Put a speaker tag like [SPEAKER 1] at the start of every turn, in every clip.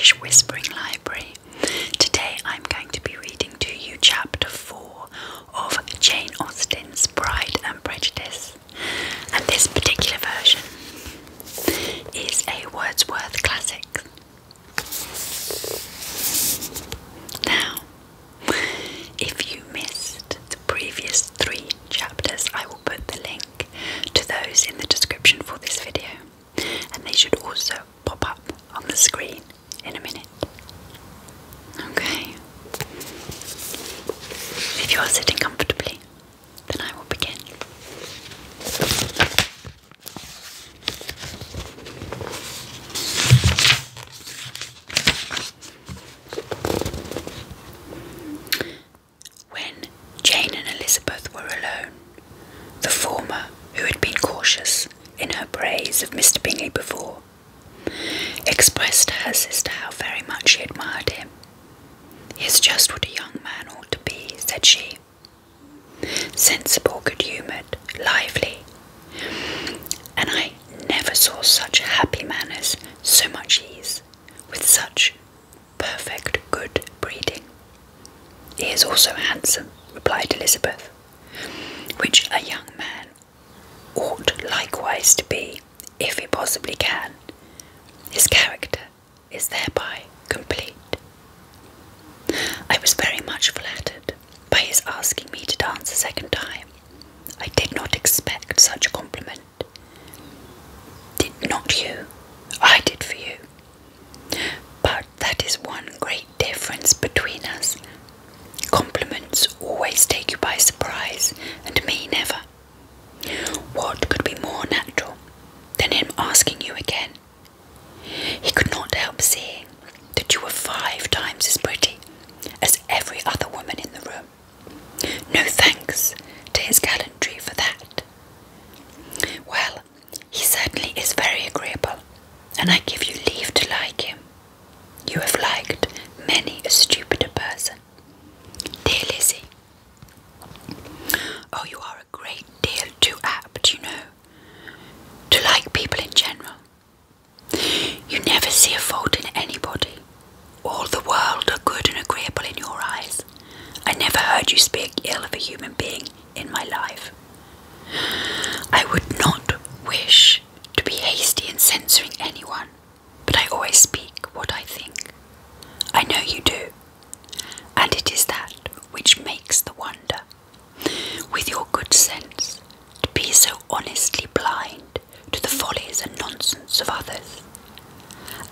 [SPEAKER 1] British Whispering Library. Today I'm going to be reading to you chapter 4 of Jane Austen's Pride and Prejudice, and this particular version is a Wordsworth classic. Now, if you missed the previous 3 chapters, I will put the link to those in the description for this video, and they should also pop up on the screen in a minute. Okay. If you are sitting comfortably, then I will begin. When Jane and Elizabeth were alone, the former, who had been cautious in her praise of Mr. Bingley before, expressed to her sister how very much she admired him. "He is just what a young man ought to be," said she. "Sensible, good-humoured, lively, and I never saw such happy manners, so much ease, with such perfect good breeding." "He is also handsome," replied Elizabeth, "which a young man ought likewise to be, if he possibly can. His character is thereby complete." "I was very much flattered by his asking me to dance a second time. I did not expect such a compliment." "Did not you? I did for you. But that is one great difference between us. Compliments always take you by surprise, and me never. What could be more natural than him asking you again? He could not help seeing that you were 5 times as pretty as every other woman in the room. No thanks to his gallantry for that. Well, he certainly is very agreeable, and I give you leave to like him. You have liked many a stupider person. Dear Lizzie, oh, you are a great deal too apt, you know, to like people in general. You never see a fault in anybody. All the world are good and agreeable in your eyes. I never heard you speak ill of a human being in my life. I would not wish to be hasty in censoring anyone, but I always speak what I think. I know you do, and it is that which makes the wonder, with your good sense, to be so honestly blind to the follies and nonsense of others.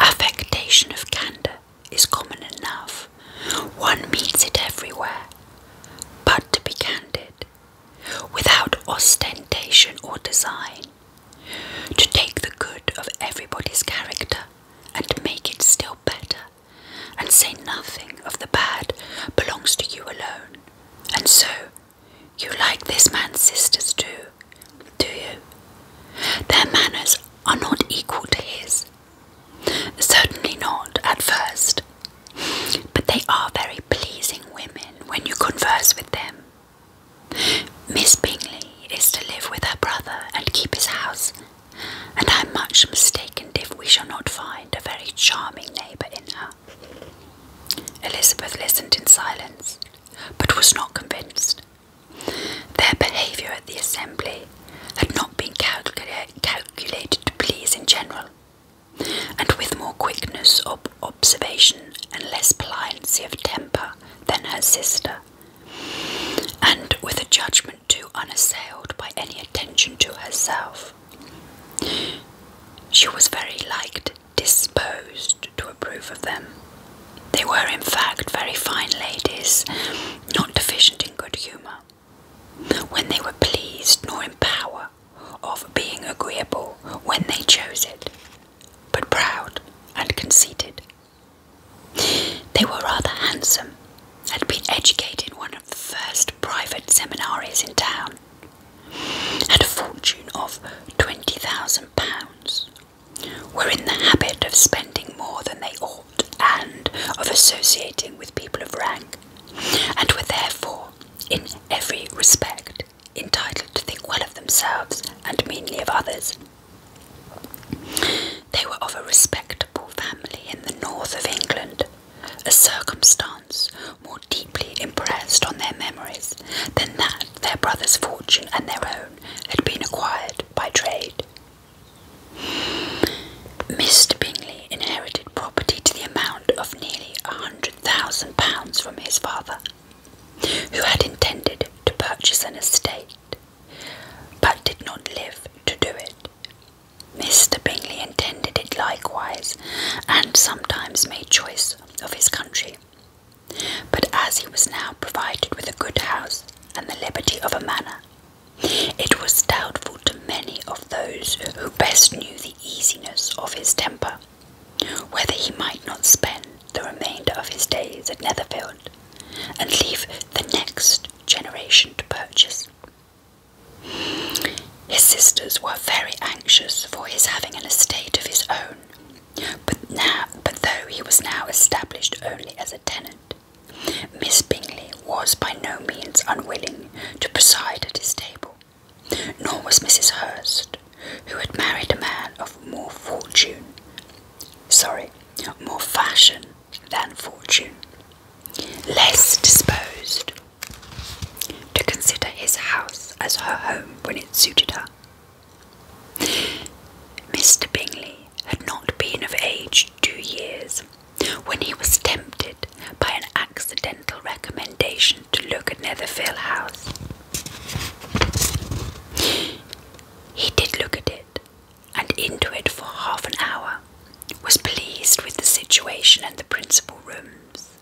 [SPEAKER 1] Affectation of candour is common enough, one meets it everywhere, but to be candid, without ostentation or design, to take the good of everybody's character and make it still better, and say nothing of the bad, belongs to you alone. And so, you like this man's sisters too, do you? Their manners are not equal to his. Certainly not at first, but they are very pleasing women when you converse with them. Miss Bingley is to live with her brother and keep his house, and I am much mistaken if we shall not find a very charming neighbour in her." Elizabeth listened in silence, but was not convinced. Their behaviour at the assembly had not been calculated to please in general, and with more quickness of observation and less pliancy of temper than her sister, and with a judgment too unassailed by any attention to herself. She was very like disposed to approve of them. They were in fact very fine ladies, not deficient in good humour, when they were pleased, nor in power of being agreeable when they chose it, but proud and conceited. They were rather handsome, had been educated in one of the first private seminaries in town, had a fortune of £20,000, were in the habit of spending more than they ought, and of associating with people of rank, and were therefore, in every respect, entitled to think well of themselves and meanly of others. They were of a respectable family in the north of England, likewise, and sometimes made choice of his country. But as he was now provided with a good house and the liberty of a manor, it was doubtful to many of those who best knew the easiness of his temper, whether he might not spend the remainder of his days at Netherfield, and leave the next generation to purchase. His sisters were very anxious for his having an estate of his own, but though he was now established only as a tenant, Miss Bingley was by no means unwilling to preside at his table, nor was Mrs. Hurst, who had married a man of more fashion than fortune, less disposed to consider his house as her home when it suited her. Mr. Bingley had not been of age 2 years when he was tempted by an accidental recommendation to look at Netherfield House. He did look at it, and into it for half an hour, was pleased with the situation and the principal rooms,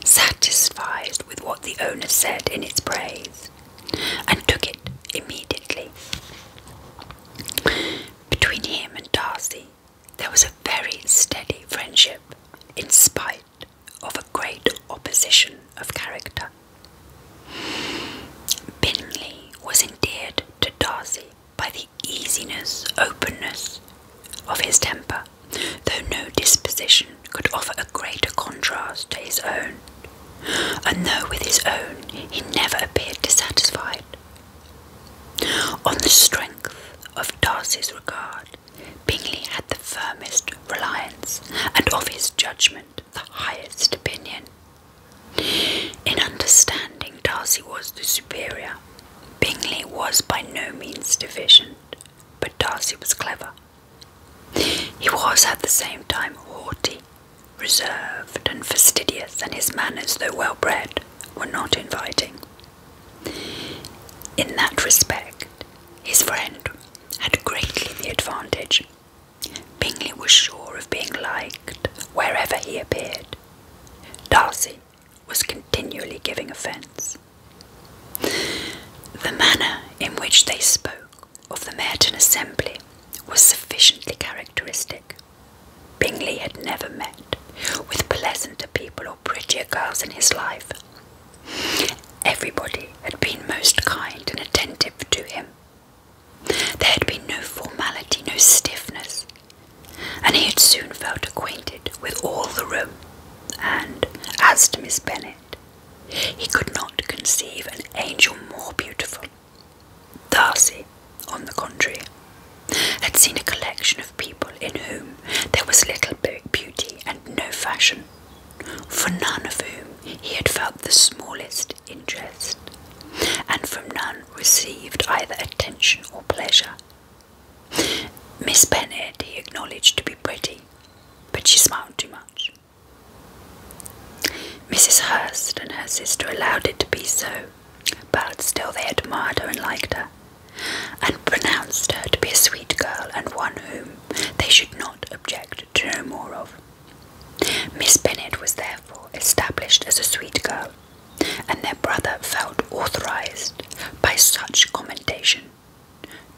[SPEAKER 1] satisfied with what the owner said in its praise, and took it immediately. Between him and Darcy there was a very steady friendship, in spite of a great opposition of character. Bingley was endeared to Darcy by the easiness, openness of his temper, though no disposition could offer a greater contrast to his own, and though with his own he never appeared dissatisfied. On the strength of Darcy's regard, Bingley had the firmest reliance, and of his judgment the highest opinion. In understanding Darcy was the superior, Bingley was by no means deficient, but Darcy was clever. He was at the same time haughty, reserved, and fastidious, and his manners, though well bred, were not inviting. In that respect, his friend had greatly the advantage. Bingley was sure of being liked wherever he appeared. Darcy was continually giving offence. The manner in which they spoke of the Merton Assembly was sufficiently characteristic. Bingley had never met with pleasanter people or prettier girls in his life. Everybody had been most kind and attentive to him. There had been no formality, no stiffness, and he had soon felt acquainted with all the room, and, as to Miss Bennet, he could not conceive an angel more beautiful. Darcy, on the contrary, had seen a collection of people in whom there was little beauty and no fashion, for none of whom he had felt the smallest interest, and from none received either attention or pleasure. Miss Bennet he acknowledged to be pretty, but she smiled too much. Mrs. Hurst and her sister allowed it to be so, but still they admired her and liked her, and pronounced her to be a sweet girl and one whom they should not object to know more of. Miss Bennet was therefore established as a sweet girl, and their brother felt authorized by such commendation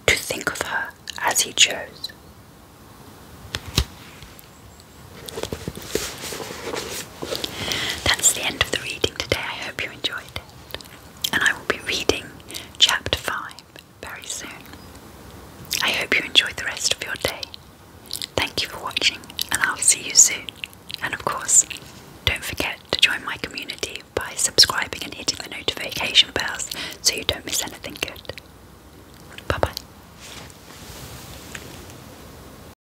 [SPEAKER 1] to think of her as he chose. That's the end of the reading today. I hope you enjoyed it, and I will be reading chapter 5 very soon. I hope you enjoyed the rest of your day. Thank you for watching, and I'll see you soon. And of course, don't forget to join my community by subscribing and hitting the notification bells so you don't miss anything.